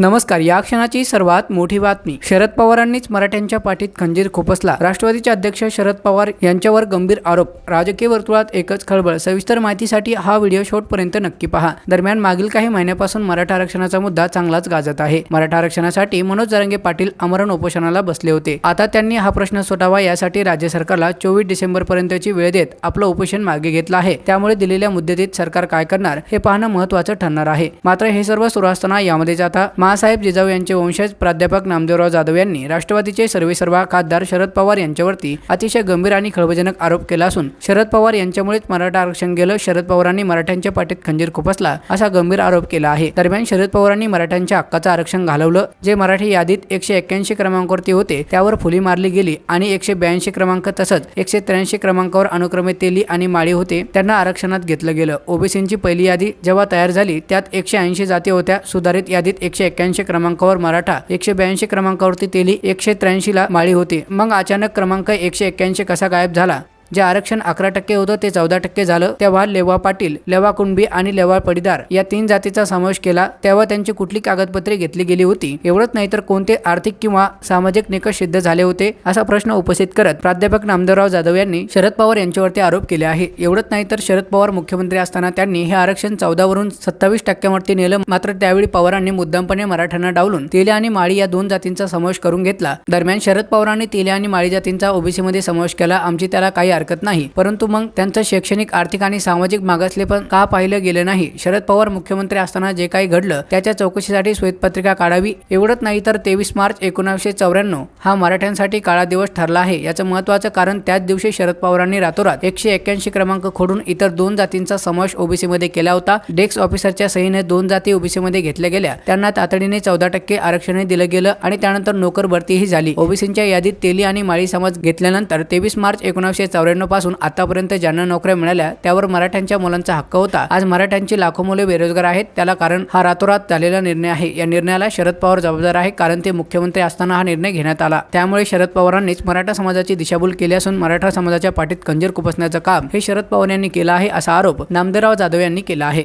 नमस्कार. या क्षणाची सर्वात मोठी बातमी. शरद पवारांनीच मराठ्यांच्या पाठीत खंजीर खुपसला. राष्ट्रवादीचे अध्यक्ष शरद पवार यांच्यावर गंभीर आरोप. राजकीय वर्तुळात एकच खळबळ. सविस्तर माहितीसाठी हा व्हिडिओ शेवटपर्यंत नक्की पहा. दरम्यान मागील काही महिन्यापासून मराठा आरक्षणाचा मुद्दा चांगलाच गाजत आहे. मराठा आरक्षणासाठी मनोज जरांगे पाटील आमरण उपोषणाला बसले होते. आता त्यांनी हा प्रश्न सुटावा यासाठी राज्य सरकारला 24 डिसेंबर पर्यंतची वेळ देत आपलं उपोषण मागे घेतलं आहे. त्यामुळे दिलेल्या मुदतीत सरकार काय करणार हे पाहणं महत्त्वाचं ठरणार आहे. मात्र हे सर्व सुरू असताना यामध्येच आता मासाहेब जिजाऊ यांचे वंशज प्राध्यापक नामदेवराव जाधव यांनी राष्ट्रवादीचे सर्वेसर्वा खासदार शरद पवार यांच्यावरती अतिशय गंभीर आणि खळबळजनक आरोप केला असून शरद पवार यांच्यामुळेच मराठा आरक्षण गेलं, शरद पवारांनी मराठ्यांच्या पाठीत खंजीर खुपसला असा गंभीर आरोप केला आहे. दरम्यान शरद पवारांनी मराठ्यांच्या हक्काचं आरक्षण घालवलं. जे मराठी यादीत 181 क्रमांकावरती होते त्यावर फुली मारली गेली आणि 182 क्रमांक तसंच 183 क्रमांकावर अनुक्रमे तेली आणि माळी होते त्यांना आरक्षणात घेतलं गेलं. ओबीसींची पहिली यादी जेव्हा तयार झाली त्यात 180 जाती होत्या. सुधारित यादीत 181 क्रमांकावर मराठा, 182 क्रमांकावरती तेली, 183 ला माळी होती. मग अचानक क्रमांक 181 कसा गायब झाला? जे आरक्षण 11% होतं ते 14% झालं. तेव्हा लेवा पाटील, लेवा कुणबी आणि लेवा पडीदार या 3 जातीचा समावेश केला. तेव्हा त्यांची कुठली कागदपत्रे घेतली गेली होती? एवढंच नाही तर कोणते आर्थिक किंवा सामाजिक निकष सिद्ध झाले होते असा प्रश्न उपस्थित करत प्राध्यापक नामदेवराव जाधव यांनी शरद पवार यांच्यावरती आरोप केले आहे. एवढंच नाही तर शरद पवार मुख्यमंत्री असताना त्यांनी हे आरक्षण 14 वरून 27% नेलं. मात्र त्यावेळी पवारांनी मुद्दामपणे मराठ्यांना डावलून तेली आणि माळी या 2 जातींचा समावेश करून घेतला. दरम्यान शरद पवारांनी तेली आणि माळी जातींचा ओबीसी मध्ये समावेश केला. आमची त्याला काही हरकत नाही, परंतु मग त्यांचं शैक्षणिक, आर्थिक आणि सामाजिक मागासलेपण का पाहिलं गेलं नाही? शरद पवार मुख्यमंत्री असताना जे काही घडलं त्याच्या चौकशीसाठी श्वेतपत्रिका काढावी. एवढंच नाही तर 23 मार्च 1994 हा मराठ्यांसाठी काळा दिवस ठरला आहे. याचं महत्त्वाचं कारण त्याच दिवशी शरद पवारांनी रातोरात 181 क्रमांक खोडून इतर 2 जातींचा समावेश ओबीसी मध्ये केला होता. डेस्क ऑफिसरच्या सहीने 2 जाती ओबीसी मध्ये घेतल्या गेल्या. त्यांना तातडीने 14% आरक्षण दिलं गेलं आणि त्यानंतर नोकर भरतीही झाली. ओबीसींच्या यादीत तेली आणि माळी समाज घेतल्यानंतर 23 मार्च 1994 पासून आतापर्यंत ज्यांना नोकऱ्या मिळाल्या त्यावर मराठ्यांच्या मुलांचा हक्क होता. आज मराठ्यांची लाखो मुले बेरोजगार आहेत. त्याला कारण हा रातोरात झालेला निर्णय आहे. या निर्णयाला शरद पवार जबाबदार आहे, कारण ते मुख्यमंत्री असताना हा निर्णय घेण्यात आला. त्यामुळे शरद पवारांनीच मराठा समाजाची दिशाभूल केली असून मराठा समाजाच्या पाठीत खंजीर खुपसण्याचं काम हे शरद पवार यांनी केलं आहे असा आरोप नामदेवराव जाधव यांनी केला आहे.